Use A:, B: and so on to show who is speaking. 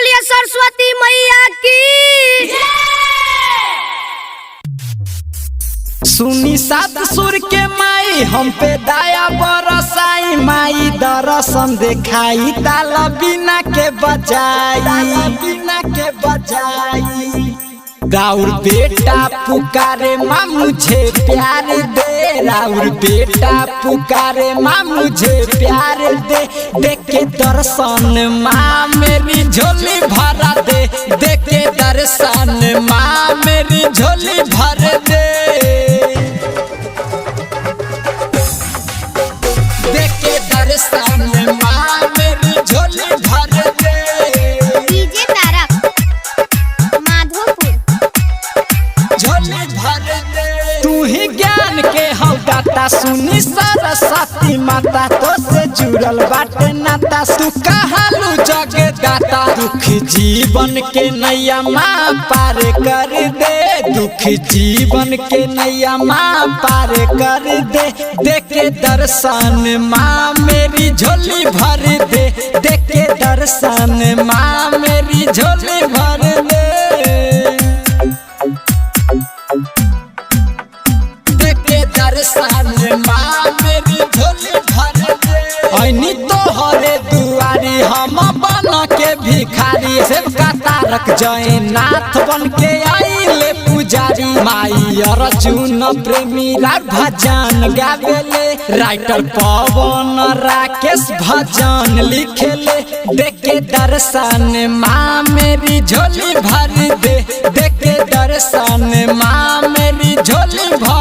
A: बोलिए सरस्वती मैया की।
B: सुनी सात सुर के माई हम पे दया बरसाई, माई दर्शन देखाई ताला बिना के बजाई। राउर बेटा पुकारे माँ मुझे प्यार दे, राउर बेटा पुकारे माँ मुझे प्यार दे। देखे दर्शन माँ मेरी झोली भरा दे, देखे दर्शन माँ मेरी झोली भर दे। देखे दर्शन माँ मेरी झोली भर दे।
A: डीजे तारक माधोपुर।
B: झोली भर दे। तू ही ज्ञान के हम दाता, सुनी सरस्वती माता तो से जुड़ल बाटे नाता। तू कहालू जग दाता, दुख जीवन के नैया माँ पार कर दे, दुख जीवन के नैया माँ पार कर दे। देखे दर्शन माँ मेरी झोली भर दे, देखे दर्शन माँ मेरी झोली भर दे। दर्शन माँ मेरी झोली भर दे। ऐनी तोहरे दुआरी हम बन के भिखारी, सेवका तारक जयनाथ बन के आइले पुजारी। माई अर्जुन प्रेमी राग भजन गावेले, राइटर पवन राकेश भजन लिखेले। देखे दर्शन माँ मेरी झोली भर दे, देखे दर्शन माँ मेरी झोली भर